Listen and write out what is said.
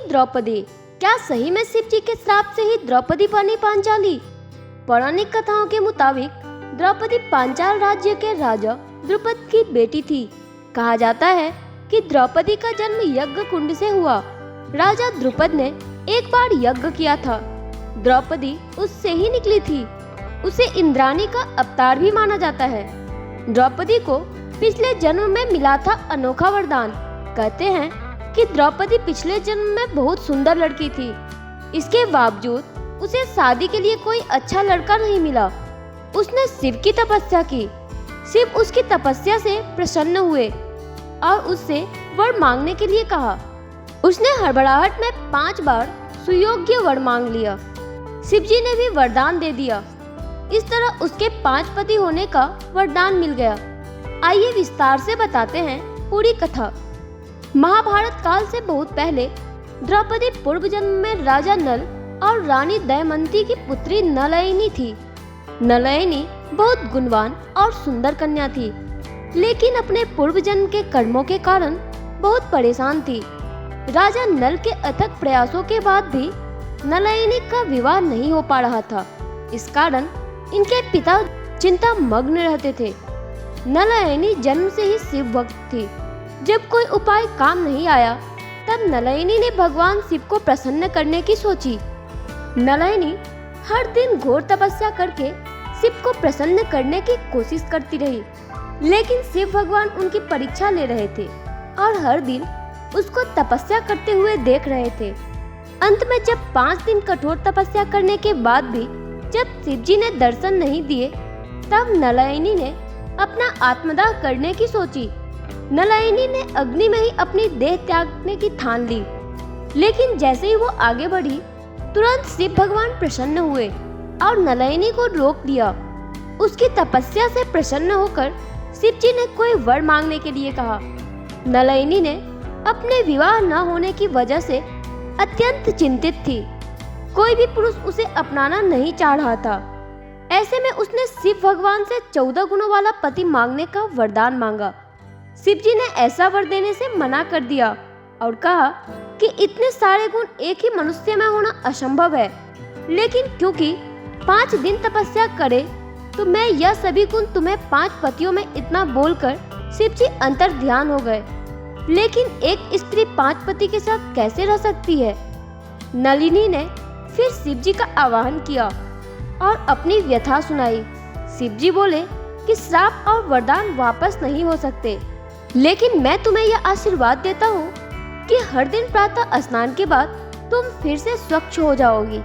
द्रौपदी, क्या सही में शिव जी के श्राप से ही द्रौपदी बनी पांचाली? पौराणिक कथाओं के मुताबिक द्रौपदी पांचाल राज्य के राजा द्रुपद की बेटी थी। कहा जाता है कि द्रौपदी का जन्म यज्ञ कुंड से हुआ। राजा द्रुपद ने एक बार यज्ञ किया था। द्रौपदी उससे ही निकली थी। उसे इंद्राणी का अवतार भी माना जाता है। द्रौपदी को पिछले जन्म में मिला था अनोखा वरदान। कहते हैं कि द्रौपदी पिछले जन्म में बहुत सुंदर लड़की थी। इसके बावजूद उसे शादी के लिए कोई अच्छा लड़का नहीं मिला। उसने शिव की तपस्या की। शिव उसकी तपस्या से प्रसन्न हुए और उससे वर मांगने के लिए कहा। उसने हड़बड़ाहट में 5 बार सुयोग्य वर मांग लिया। शिव जी ने भी वरदान दे दिया। इस तरह उसके 5 पति होने का वरदान मिल गया। आइए विस्तार से बताते हैं पूरी कथा। महाभारत काल से बहुत पहले द्रौपदी पूर्व जन्म में राजा नल और रानी दमयंती की पुत्री नलयनी थी। नलयनी बहुत गुणवान और सुंदर कन्या थी, लेकिन अपने पूर्व जन्म के कर्मों के कारण बहुत परेशान थी। राजा नल के अथक प्रयासों के बाद भी नलयनी का विवाह नहीं हो पा रहा था। इस कारण इनके पिता चिंता मग्न रहते थे। नलयनी जन्म से ही शिव भक्त थी। जब कोई उपाय काम नहीं आया, तब नलयनी ने भगवान शिव को प्रसन्न करने की सोची। नलयनी हर दिन घोर तपस्या करके शिव को प्रसन्न करने की कोशिश करती रही, लेकिन शिव भगवान उनकी परीक्षा ले रहे थे और हर दिन उसको तपस्या करते हुए देख रहे थे। अंत में जब 5 दिन कठोर तपस्या करने के बाद भी जब शिव जी ने दर्शन नहीं दिए, तब नलयनी ने अपना आत्मदाह करने की सोची। नलयनी ने अग्नि में ही अपनी देह त्यागने की ठान ली, लेकिन जैसे ही वो आगे बढ़ी, तुरंत शिव भगवान प्रसन्न हुए और नलयनी को रोक दिया। उसकी तपस्या से प्रसन्न होकर शिव जी ने कोई वर मांगने के लिए कहा। नलयनी ने अपने विवाह न होने की वजह से अत्यंत चिंतित थी। कोई भी पुरुष उसे अपनाना नहीं चाह रहा था। ऐसे में उसने शिव भगवान से 14 गुणों वाला पति मांगने का वरदान मांगा। शिव जी ने ऐसा वर देने से मना कर दिया और कहा कि इतने सारे गुण एक ही मनुष्य में होना असंभव है, लेकिन क्योंकि 5 दिन तपस्या करे तो मैं यह सभी गुण तुम्हें 5 पतियों में इतना बोलकर शिव जी अंतर ध्यान हो गए। लेकिन एक स्त्री 5 पति के साथ कैसे रह सकती है? नलिनी ने फिर शिव जी का आवाहन किया और अपनी व्यथा सुनाई। शिव जी बोले कि श्राप और वरदान वापस नहीं हो सकते, लेकिन मैं तुम्हें यह आशीर्वाद देता हूँ कि हर दिन प्रातः स्नान के बाद तुम फिर से स्वच्छ हो जाओगी।